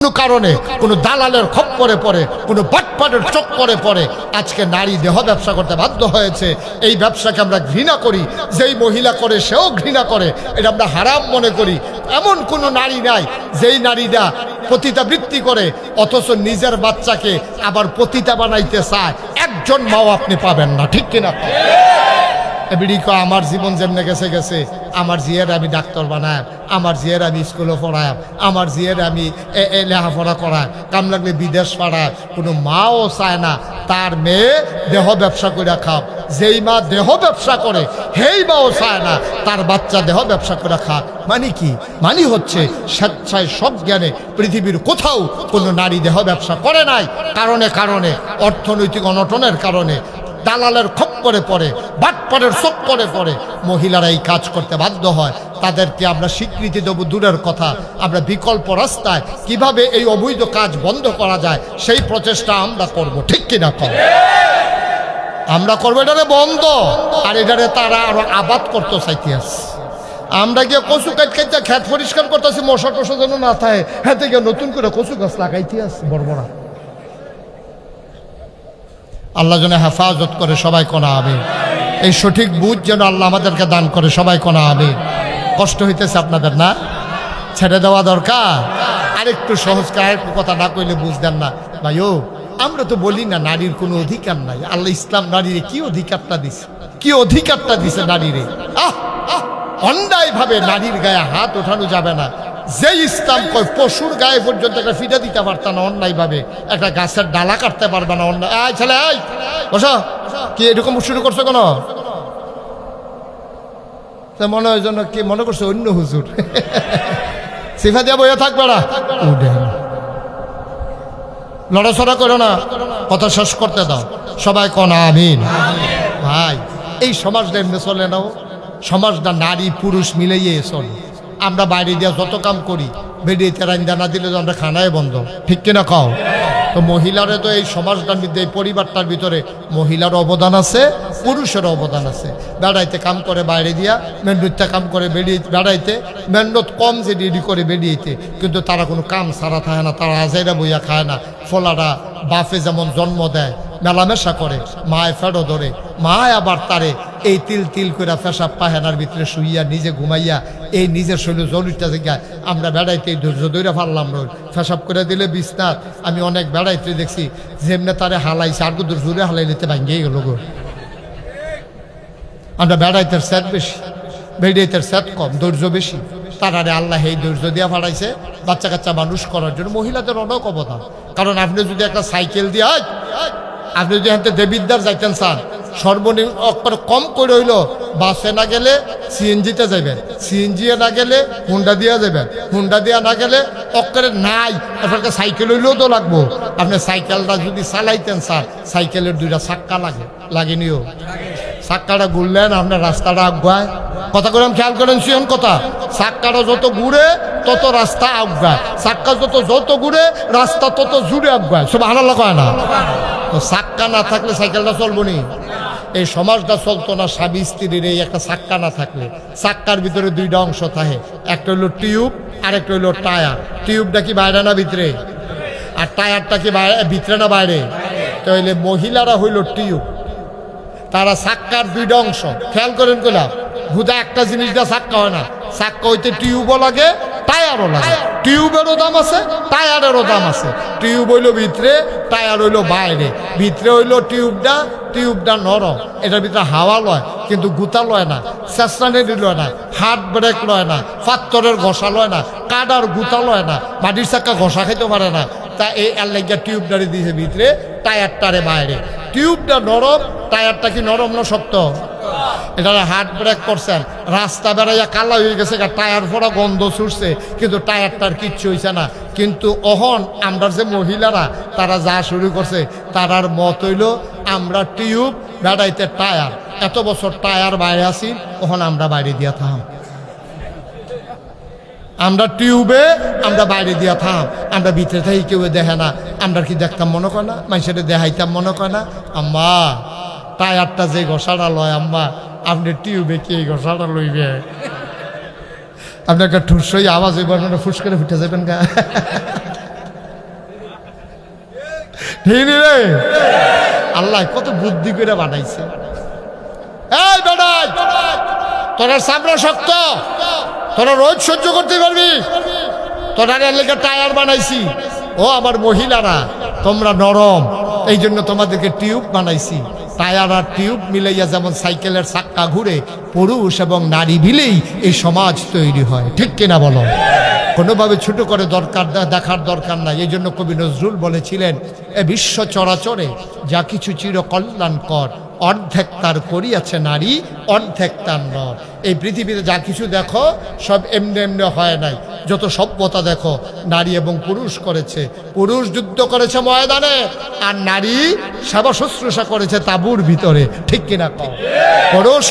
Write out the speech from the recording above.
কোনো কারণে কোনো দালালের খপ্পরে পড়ে কোনো বাটপাটের চক্করে পড়ে আজকে নারী দেহ ব্যবসা করতে বাধ্য হয়েছে। এই ব্যবসাকে আমরা ঘৃণা করি, যেই মহিলা করে সেও ঘৃণা করে, এটা আমরা হারাম মনে করি। এমন কোনো নারী নাই যেই নারীরা পতিতাবৃত্তি করে অথচ নিজের বাচ্চাকে আবার পতিতা বানাইতে চায়, একজন মাও আপনি পাবেন না, ঠিক কিনা? আমার জীবন যেমনে গেছে গেছে, আমার জিয়ের আমি ডাক্তার বানায়, আমার জিয়ের আমি স্কুলে পড়ায়, আমার জিয়ের আমি লেখাপড়া করায়, কাম লাগলে বিদেশ পাড়ায়। কোনো মাও চায় না তার মেয়ে দেহ ব্যবসা করে খাক। যেই মা দেহ ব্যবসা করে সেই মাও চায় না তার বাচ্চা দেহ ব্যবসা করে খাক। মানে কি? মানে হচ্ছে স্বেচ্ছায় সব জ্ঞানে পৃথিবীর কোথাও কোনো নারী দেহ ব্যবসা করে নাই। কারণে কারণে অর্থনৈতিক অনটনের কারণে, দালালের খপ্পরে পড়ে, বাটপাড়ের চক্করে পড়ে মহিলারা এই কাজ করতে বাধ্য হয়। তাদেরকে আমরা স্বীকৃতি দেব দূরের কথা, আমরা বিকল্প রাস্তায় কিভাবে এই অবৈধ কাজ বন্ধ করা যায় সেই প্রচেষ্টা আমরা করব, ঠিক কিনা? আমরা করবো এটারে বন্ধ, আর এটারে তারা আরো আবাদ করতে চাইতে আসে। আমরা গিয়ে কচু কাট কাটতে খেত পরিষ্কার করতেছি, মশা টশা যেন না থাকে, হাতে গিয়ে নতুন করে কচু গাছ লাগাইতে আসে বড় বড়। আল্লাহ যেন হেফাজত করে, সবাই কোনা হবে। এই সঠিক বুঝ যেন আল্লাহ আমাদেরকে দান করে, সবাই কোনা হবে। কষ্ট হইতেছে আপনাদের না? ছেড়ে দেওয়া দরকার। আরেকটু সহজ করে আরেকটু কথা না কইলে বুঝতেন না ভাইও। আমরা তো বলি না নারীর কোনো অধিকার নাই। আল্লাহ ইসলাম নারীরে কি অধিকারটা দিছে, কি অধিকারটা দিছে নারীরে। অন্যায় ভাবে নারীর গায়ে হাত ওঠানো যাবে না। যে ইসলাম কয় পশুর গায়ে পর্যন্ত একটা ফিটা দিতে পারত না অন্যায় ভাবে, একটা গাছের ডালা কাটতে পারবে না অন্যায়। আয় ছেলে আয় বসো, কি এরকম শুরু করছো কেন? মনে হয় জন্য কি মনে করছো অন্য হুজুর সিফা দিয়া বইয়া থাকবে না, লড়াচড়া করো না, কথা শেষ করতে দাও, সবাই কোন আমিন। ভাই এই সমাজটা এমনি চলে নাও, সমাজটা নারী পুরুষ মিলেই চলে। আমরা বাইরে দিয়ে যত কাম করি, বেরিয়েতে রান্দা না দিলে তো আমরা খানায় বন্ধ, ঠিক কিনা কও? তো মহিলারে তো এই সমাজটার মধ্যে, এই পরিবারটার ভিতরে মহিলার অবদান আছে, পুরুষের অবদান আছে। বেড়াইতে কাম করে বাইরে দিয়া, মেন্ডুতে কাম করে বেরিয়ে বেড়াইতে, মেন্ডত কম যে রেডি করে বেরিয়েতে, কিন্তু তারা কোনো কাম ছাড়া থাকে না, তারা আজাইরা বইয়া খায় না। ফলারা বাপে যেমন জন্ম দেয়, মেলামেশা করে, মায় ফেডো ধরে, মায় আবার তারে এই তিল তিল করে পেশাব পাহেনার ভিতরে শুইয়া নিজে ঘুমাইয়া এই নিজের শরীর জরুরিটা জায়গায় আমরা বেড়াইতে ধৈর্য ধৈর্য পারলাম না, পেশাব করে দিলে বিছনাথ। আমি অনেক বেড়াইতে দেখছি যেমনি তারে হালাইছে আর কুদুর জোরে হালাই নিতে ভাঙ্গিয়ে গেল গো। আমরা বেড়াইতের স্যাদ বেশি, বেড়াইতের স্যাদ কম, ধৈর্য বেশি। তারারে আল্লাহ এই ধৈর্য দিয়া ফাড়াইছে বাচ্চা কাচ্চা মানুষ করার জন্য। মহিলাদের অনেক অবদান। কারণ আপনি যদি একটা সাইকেল দিয়ে, আপনি যদি হাতে দেবিদ্যার যাইতেন চান, সর্বনিম্ন অক্ষর কম করে হইল বাসে না গেলে সিএনজিতে যাবেন, সিএনজি না গেলে হুন্ডা দিয়া যাবেন, হুন্ডা দিয়া না গেলে অক্ষরে নাই আপনাকে সাইকেল হইলেও তো লাগবো। আপনি সাইকেলটা যদি চালাইতেন স্যার, সাইকেলের দুইটা চাক্কা লাগেনিও। চাক্কাটা ঘুরলেন আপনার রাস্তাটা আগুয়ায়। কথা করেন, খেয়াল করেন, সিয়ন কথা। চাক্কাটা যত ঘুরে তত রাস্তা আগুয়ায়, চাক্কা যত ঘুরে রাস্তা তত জুড়ে আগুয়ায়। সব আনাল্লা কয় না? তো চাক্কা না থাকলে সাইকেলটা চলবো নি। এই সমাজটা চলতো না স্বামী স্ত্রীর এই একটা চাক্কা না থাকলে। চাক্কার ভিতরে দুইটা অংশ থাকে, একটা হইলো টিউব আর একটা হইলো টায়ার। টিউবটা কি বাইরে না ভিতরে, আর টায়ারটা কি ভিতরে না বাইরে? তো হইলে মহিলারা হইল টিউব, তারা চাক্কার দুইটা অংশ। খেয়াল করেন কইলা হুদা একটা জিনিস দিয়ে চাক্কা হয় না, চাক্কা হইতে টিউবও লাগে, টায়ারও লাগে। টিউবেরও দাম আছে, টায়ারেরও দাম আছে। টিউব হইলো ভিতরে, টায়ার হইলো বাইরে। ভিতরে হইলো টিউবটা নরম, এটার ভিতরে হাওয়া লয় কিন্তু গুতা লয় না, চেষ্টানেরি লয় না, হাত ব্রেক লয় না, পাত্তরের ঘষা লয় না, কাদার গুতা লয় না, মাটির চাক্কা ঘষা খাইতে পারে না। তা এই এলাকা টিউবটারে দিয়েছে ভিতরে, টায়ারটারে বাইরে। টিউবটা নরম, টায়ারটা কি নরম না শক্ত? এটা হাত ব্রেক করছেন, রাস্তা বেড়াইয়া কালা হয়ে গেছে, টায়ার ফোড়া গন্ধ ছুটছে, কিন্তু টায়ারটার কিচ্ছু হয়েছে না। কিন্তু অহন আমরা যে মহিলারা তারা যা শুরু করছে, তারার মত হইল আমরা টিউব বেড়াইতে টায়ার। এত বছর টায়ার বাইরে আছি, ওখানে আমরা বাইরে দিয়া থাম। আমরা টিউবে আমরা বাইরে দিয়া থাম, আমরা ভিতরে থাকি কেউ দেখে না। আমরা কি দেখতাম মনে করে না, মানুষের দেখাইতাম মনে করে না? আম্মা টায়ারটা যে ঘষাটা লয়, আম্মা আপনি টিউবে কি এই ঘষাটা লইবে? আপনাকে ঠুসই আওয়াজ হইবার ফুস করে ফুটে যাবেন গা। ঠিক রে? আল্লাহ কত বুদ্ধি করে বানাইছে। এই বেটাই, তোরা চামড়া শক্ত, তোরা রোজ সহ্য করতে পারবি, তোরা লেগে টায়ার বানাইছি। ও আমার মহিলারা, তোমরা নরম, এই জন্য তোমাদেরকে টিউব বানাইছি। টায়ার আর টিউব মিলাইয়া যেমন সাইকেলের চাক্কা ঘুরে, পুরুষ এবং নারী মিলেই এই সমাজ তৈরি হয়। ঠিক কিনা বলো? কোনোভাবে ছোট করে দেখার দরকার নাই। এই জন্য কবি নজরুল বলেছিলেন, এ বিশ্ব চরাচরে যা কিছু চির কল্যাণকর, অর্ধেক তার করিয়াছে নারী, অর্ধেক তার নর। এই পৃথিবীতে যা কিছু দেখো সব এমনি এমনি হয় নাই। যত সভ্যতা দেখো নারী এবং পুরুষ করেছে। পুরুষ যুদ্ধ করেছে ময়দানে, আর নারী সেবা শুশ্রূষা করেছে তাঁবুর ভিতরে। ঠিক কিনা? পুরুষ